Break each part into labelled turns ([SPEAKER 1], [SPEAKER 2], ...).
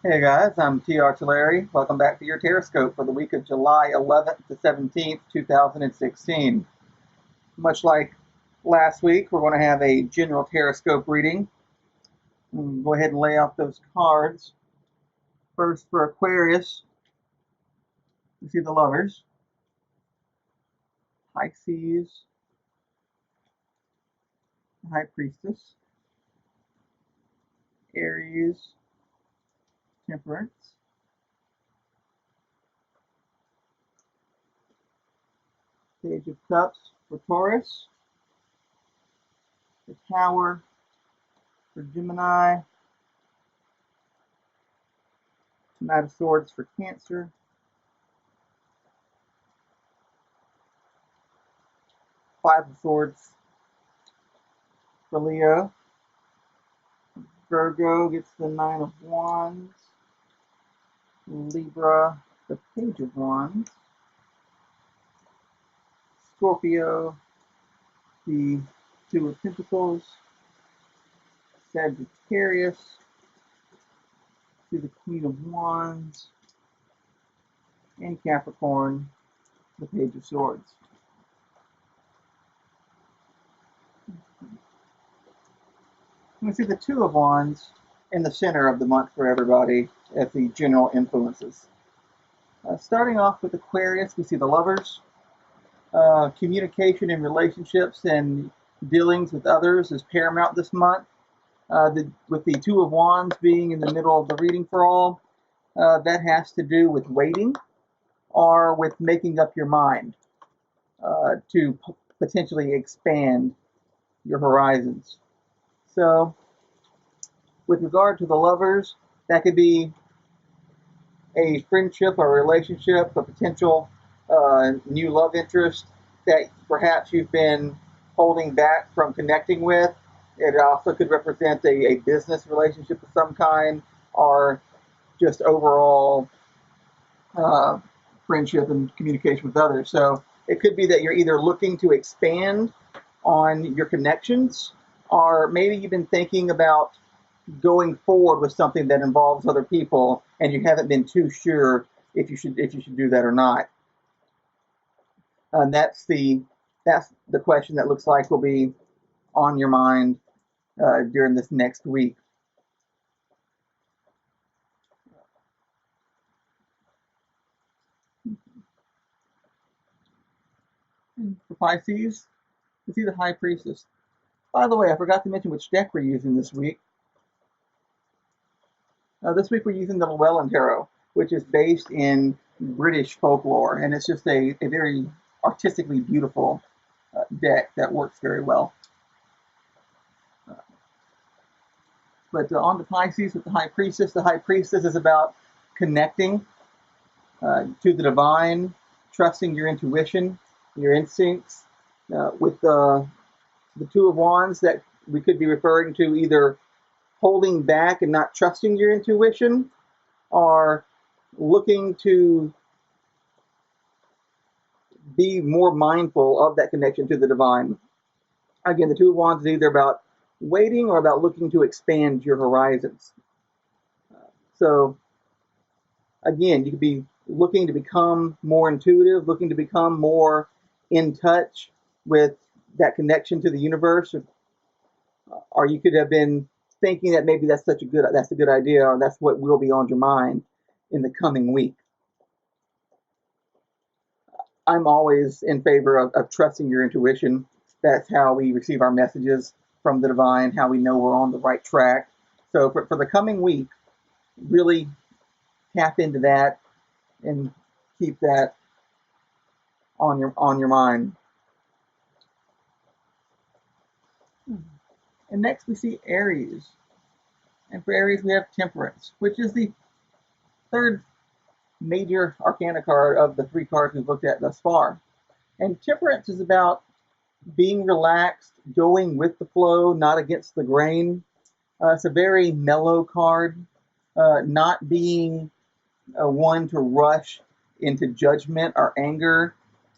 [SPEAKER 1] Hey guys, I'm Toleri. Welcome back to your Tarotscope for the week of July 11th to 17th, 2016. Much like last week, we're going to have a general Tarotscope reading. Go ahead and lay out those cards. First, for Aquarius, you see the Lovers, Pisces, High Priestess, Aries, Temperance, Page of Cups for Taurus, the Tower for Gemini, Knight of Swords for Cancer, Five of Swords for Leo, Virgo gets the Nine of Wands, Libra the Page of Wands, Scorpio the Two of Pentacles, Sagittarius to the Queen of Wands, and Capricorn the Page of Swords. We see the Two of Wands in the center of the month for everybody as the general influences. Starting off with Aquarius, we see the Lovers. Communication and relationships and dealings with others is paramount this month. With the Two of Wands being in the middle of the reading for all, that has to do with waiting or with making up your mind to potentially expand your horizons. So, with regard to the Lovers, that could be a friendship or relationship, a potential new love interest that perhaps you've been holding back from connecting with. It also could represent a business relationship of some kind or just overall uh, friendship and communication with others. So it could be that you're either looking to expand on your connections or maybe you've been thinking about going forward with something that involves other people and you haven't been too sure if you should do that or not. And that's the question that looks like will be on your mind during this next week. For Pisces, you see the High Priestess. By the way, I forgot to mention which deck we're using this week. This week we're using the Llewellyn Tarot, which is based in British folklore, and it's just a very artistically beautiful deck that works very well. But on to Pisces with the High Priestess. The High Priestess is about connecting to the divine, trusting your intuition, your instincts. With the Two of Wands, that we could be referring to either holding back and not trusting your intuition, or looking to be more mindful of that connection to the divine. Again, the Two of Wands is either about waiting or about looking to expand your horizons. So, again, you could be looking to become more intuitive, looking to become more in touch with that connection to the universe, or you could have been thinking that maybe that's a good idea, or that's what will be on your mind in the coming week. I'm always in favor of trusting your intuition. That's how we receive our messages from the divine, how we know we're on the right track. So for the coming week, really tap into that and keep that on your mind. And next we see Aries. And for Aries we have Temperance, which is the third major arcana card of the three cards we've looked at thus far. And Temperance is about being relaxed, going with the flow, not against the grain. It's a very mellow card, not being one to rush into judgment or anger,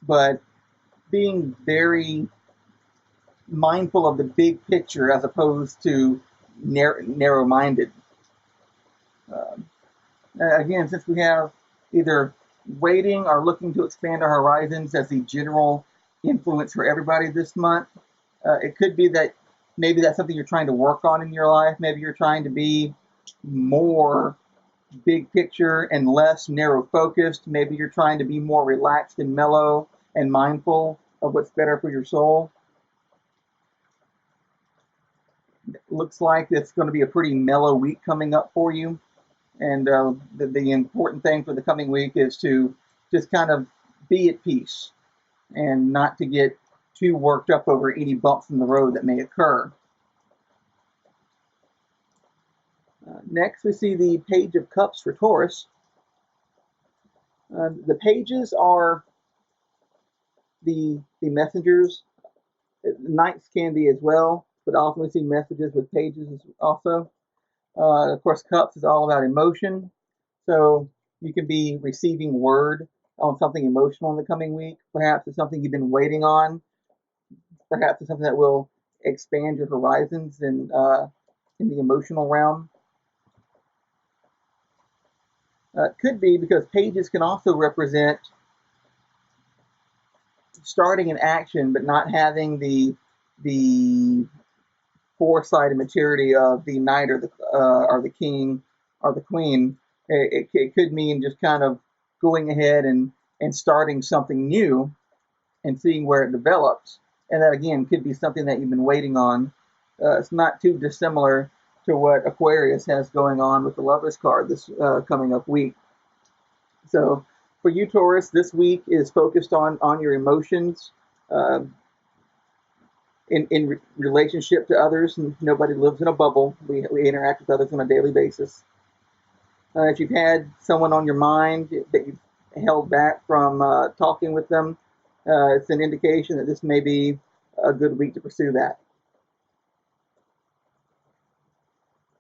[SPEAKER 1] but being very mindful of the big picture as opposed to narrow-minded. Again, since we have either waiting or looking to expand our horizons as the general influence for everybody this month, it could be that maybe that's something you're trying to work on in your life. Maybe you're trying to be more big picture and less narrow focused. Maybe you're trying to be more relaxed and mellow and mindful of what's better for your soul. It looks like it's going to be a pretty mellow week coming up for you. And the important thing for the coming week is to just kind of be at peace and not to get too worked up over any bumps in the road that may occur. Next, we see the Page of Cups for Taurus. The pages are the messengers. Knights can be as well, but often we see messages with pages also. Of course, Cups is all about emotion. So you can be receiving word on something emotional in the coming week. Perhaps it's something you've been waiting on. Perhaps it's something that will expand your horizons in the emotional realm. It could be because pages can also represent starting an action, but not having the foresight and maturity of the knight or the king or the queen. It could mean just kind of going ahead and starting something new and seeing where it develops. And that again could be something that you've been waiting on. It's not too dissimilar to what Aquarius has going on with the Lovers card this coming up week. So for you, Taurus, this week is focused on your emotions uh, in relationship to others. Nobody lives in a bubble. We interact with others on a daily basis. If you've had someone on your mind that you've held back from talking with them, it's an indication that this may be a good week to pursue that.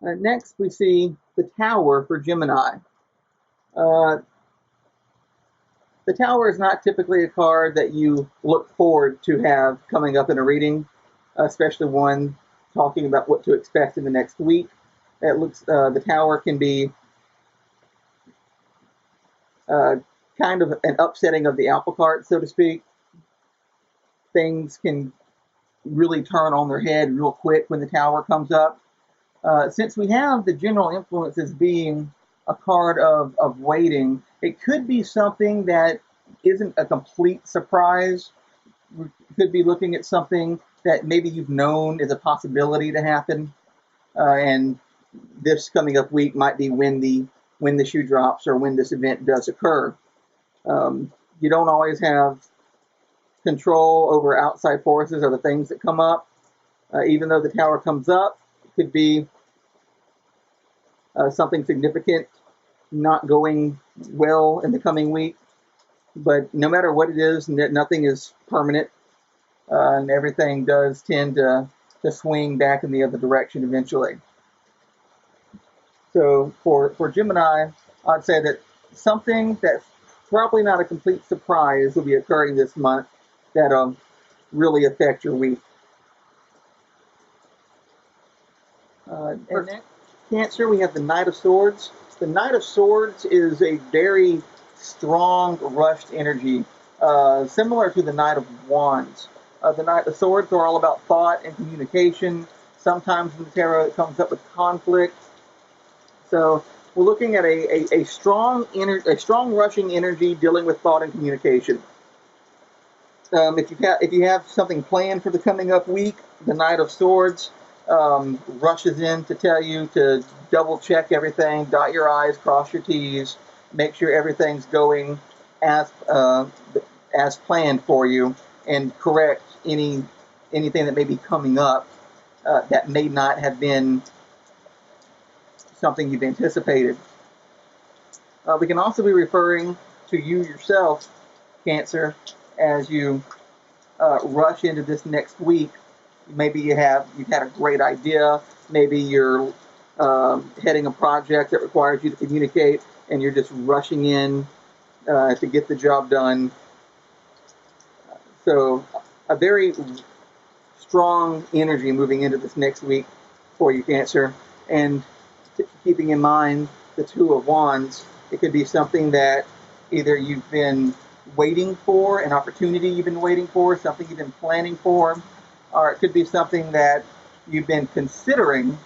[SPEAKER 1] Next, we see the Tower for Gemini. Uh, the Tower is not typically a card that you look forward to have coming up in a reading, especially one talking about what to expect in the next week. The Tower can be kind of an upsetting of the apple cart, so to speak. Things can really turn on their head real quick when the Tower comes up. Since we have the general influences being a card of waiting, it could be something that isn't a complete surprise. We could be looking at something that maybe you've known is a possibility to happen, and this coming up week might be when the shoe drops or when this event does occur. You don't always have control over outside forces or the things that come up. Even though the Tower comes up, it could be something significant not going well in the coming week. But no matter what it is, nothing is permanent, and everything does tend to swing back in the other direction eventually. So for Gemini, I'd say that something that's probably not a complete surprise will be occurring this month that'll really affect your week. And next, Cancer, we have the Knight of Swords. The Knight of Swords is a very strong, rushed energy, similar to the Knight of Wands. The Knight of Swords are all about thought and communication. Sometimes in the tarot it comes up with conflict. So we're looking at a strong rushing energy dealing with thought and communication. If you have something planned for the coming up week, the Knight of Swords rushes in to tell you to double check everything, dot your I's, cross your T's, make sure everything's going as planned for you, and correct anything that may be coming up that may not have been something you've anticipated. We can also be referring to you yourself, Cancer, as you rush into this next week. Maybe you've had a great idea. Maybe you're heading a project that requires you to communicate, and you're just rushing in to get the job done. So a very strong energy moving into this next week for you, Cancer. And keeping in mind the Two of Wands, it could be something that either you've been waiting for, an opportunity you've been waiting for, something you've been planning for, or it could be something that you've been considering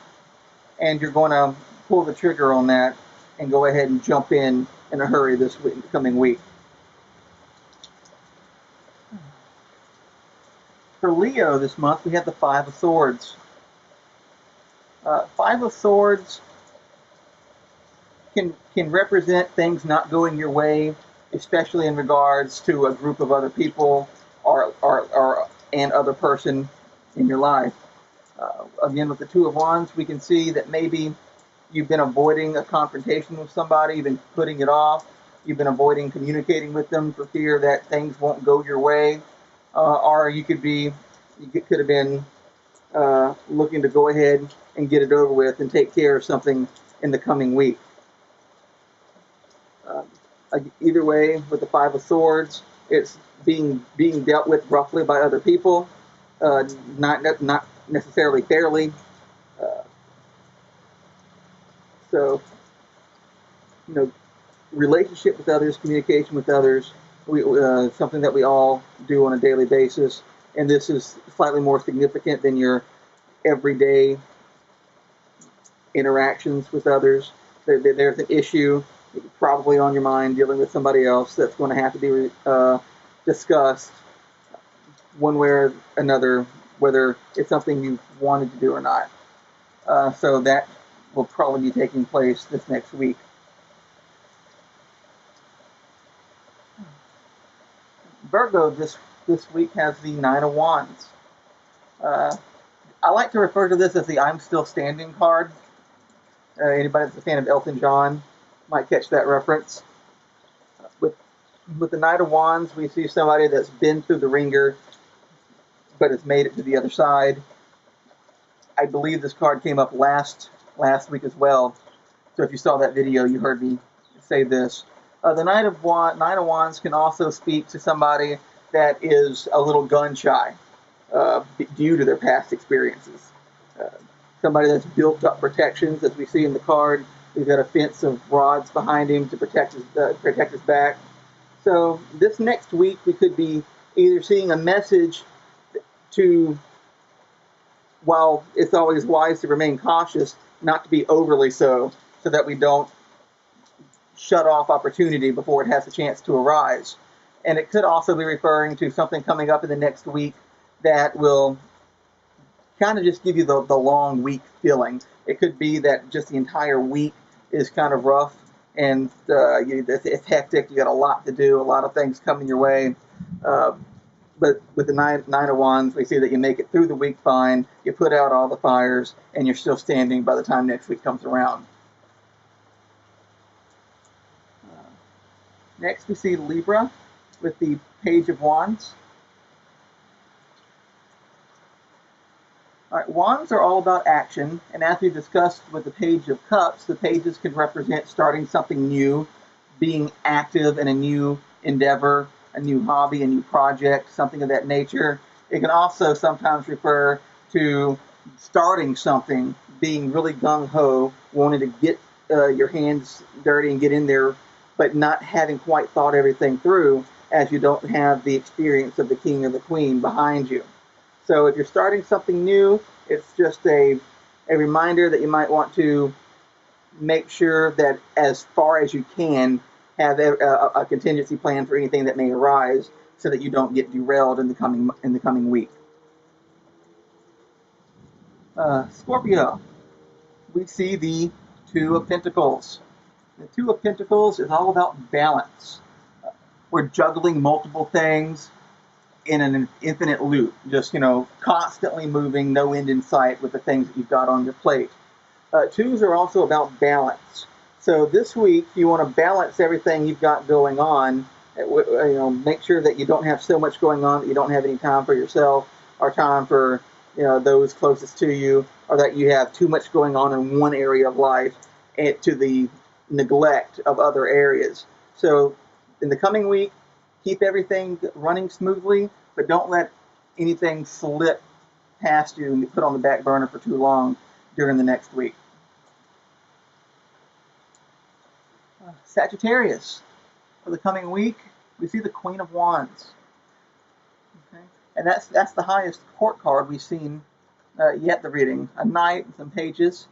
[SPEAKER 1] and you're going to pull the trigger on that and go ahead and jump in a hurry this week, coming week. For Leo this month, we have the Five of Swords. Five of Swords can represent things not going your way, especially in regards to a group of other people or an other person in your life. Again, with the Two of Wands, we can see that maybe you've been avoiding a confrontation with somebody, you've been putting it off, you've been avoiding communicating with them for fear that things won't go your way, or you could have been looking to go ahead and get it over with and take care of something in the coming week. Either way, with the Five of Swords, it's being dealt with roughly by other people, not necessarily fairly. So, relationship with others, communication with others, something that we all do on a daily basis, and this is slightly more significant than your everyday interactions with others. There's an issue probably on your mind dealing with somebody else that's going to have to be discussed one way or another, whether it's something you wanted to do or not. So that will probably be taking place this next week. Virgo this week has the Nine of Wands. I like to refer to this as the I'm Still Standing card. Anybody that's a fan of Elton John might catch that reference. With the Knight of Wands, we see somebody that's been through the ringer, but has made it to the other side. I believe this card came up last week as well. So if you saw that video, you heard me say this. The Knight of Wands can also speak to somebody that is a little gun shy due to their past experiences. Somebody that's built up protections, as we see in the card. We've got a fence of rods behind him to protect his back. So this next week, we could be either seeing a message to, while it's always wise to remain cautious, not to be overly so that we don't shut off opportunity before it has a chance to arise. And it could also be referring to something coming up in the next week that will kind of just give you the long week feeling. It could be that just the entire week is kind of rough and it's hectic. You got a lot to do, a lot of things coming your way. But with the Nine of Wands, we see that you make it through the week fine, you put out all the fires, and you're still standing by the time next week comes around. Next, we see Libra with the Page of Wands. All right, wands are all about action, and as we discussed with the Page of Cups, the pages can represent starting something new, being active in a new endeavor, a new hobby, a new project, something of that nature. It can also sometimes refer to starting something, being really gung-ho, wanting to get your hands dirty and get in there, but not having quite thought everything through, as you don't have the experience of the king or the queen behind you. So if you're starting something new, it's just a reminder that you might want to make sure that as far as you can have a contingency plan for anything that may arise, so that you don't get derailed in the coming week. Scorpio, we see the Two of Pentacles. The Two of Pentacles is all about balance. We're juggling multiple things in an infinite loop, just constantly moving, no end in sight with the things that you've got on your plate. Twos are also about balance. So this week, you want to balance everything you've got going on. Make sure that you don't have so much going on that you don't have any time for yourself or time for those closest to you, or that you have too much going on in one area of life and to the neglect of other areas. So in the coming week, keep everything running smoothly, but don't let anything slip past you and be put on the back burner for too long during the next week. Sagittarius, for the coming week, we see the Queen of Wands. Okay? And that's the highest court card we've seen yet the reading. A knight and some pages.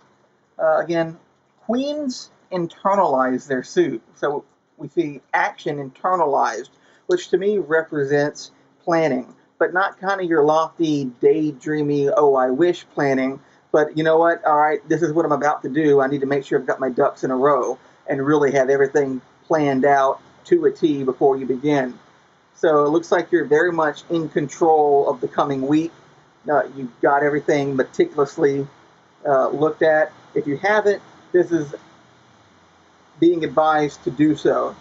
[SPEAKER 1] Again, queens internalize their suit. So we see action internalized, which to me represents planning, but not kind of your lofty, daydreamy, oh, I wish planning, but you know what? All right, this is what I'm about to do. I need to make sure I've got my ducks in a row and really have everything planned out to a T before you begin. So it looks like you're very much in control of the coming week. You've got everything meticulously looked at. If you haven't, this is being advised to do so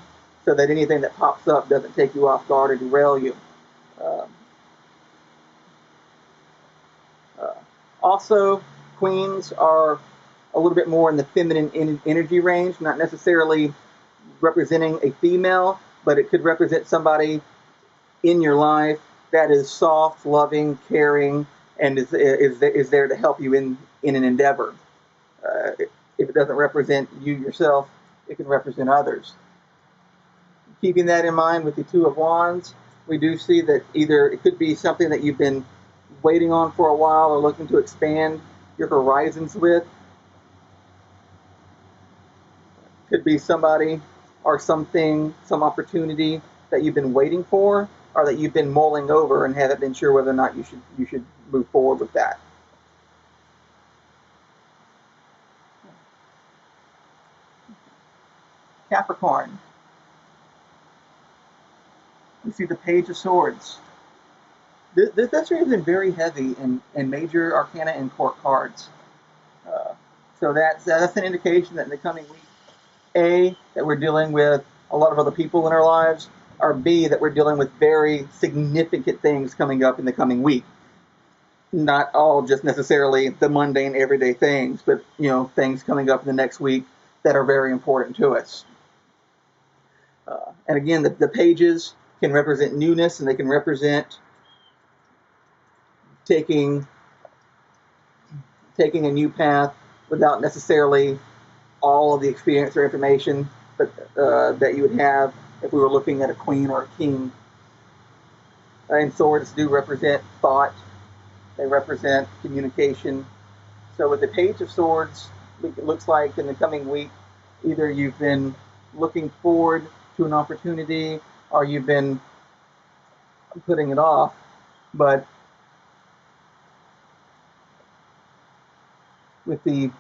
[SPEAKER 1] that anything that pops up doesn't take you off guard or derail you. Uh, Also, queens are a little bit more in the feminine energy range, not necessarily representing a female, but it could represent somebody in your life that is soft, loving, caring, and is there to help you in an endeavor. If it doesn't represent you yourself, it can represent others. Keeping that in mind with the Two of Wands, we do see that either it could be something that you've been waiting on for a while or looking to expand your horizons with. Could be somebody or something, some opportunity that you've been waiting for or that you've been mulling over and haven't been sure whether or not you should move forward with that. Capricorn. We see the Page of Swords. This reading has been very heavy in major arcana and court cards. So that's an indication that in the coming week, A, that we're dealing with a lot of other people in our lives, or B, that we're dealing with very significant things coming up in the coming week. Not all just necessarily the mundane everyday things, but things coming up in the next week that are very important to us. And again, the pages can represent newness, and they can represent taking a new path without necessarily all of the experience or information that you would have if we were looking at a queen or a king. And swords do represent thought. They represent communication. So with the Page of Swords, it looks like in the coming week, either you've been looking forward to an opportunity or you've been putting it off. But with the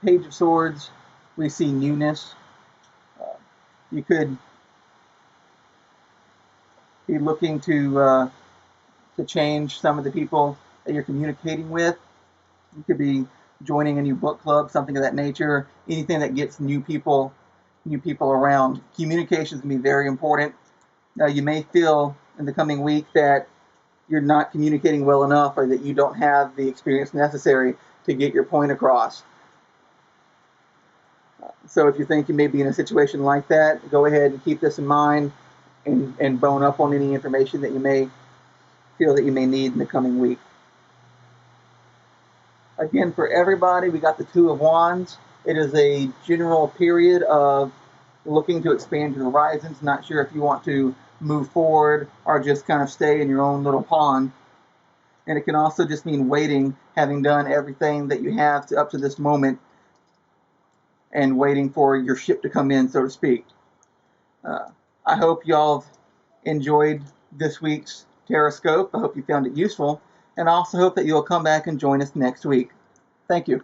[SPEAKER 1] Page of Swords, we see newness. You could be looking to change some of the people that you're communicating with. You could be joining a new book club, something of that nature. Anything that gets new people around. Communication is going to be very important. You may feel in the coming week that you're not communicating well enough, or that you don't have the experience necessary to get your point across. So if you think you may be in a situation like that, go ahead and keep this in mind and bone up on any information that you may feel that you may need in the coming week. Again, for everybody, we got the Two of Wands. It is a general period of looking to expand your horizons, not sure if you want to move forward or just kind of stay in your own little pond. And it can also just mean waiting, having done everything that you have up to this moment and waiting for your ship to come in, so to speak. I hope y'all enjoyed this week's Tarotscope. I hope you found it useful, and I also hope that you'll come back and join us next week. Thank you.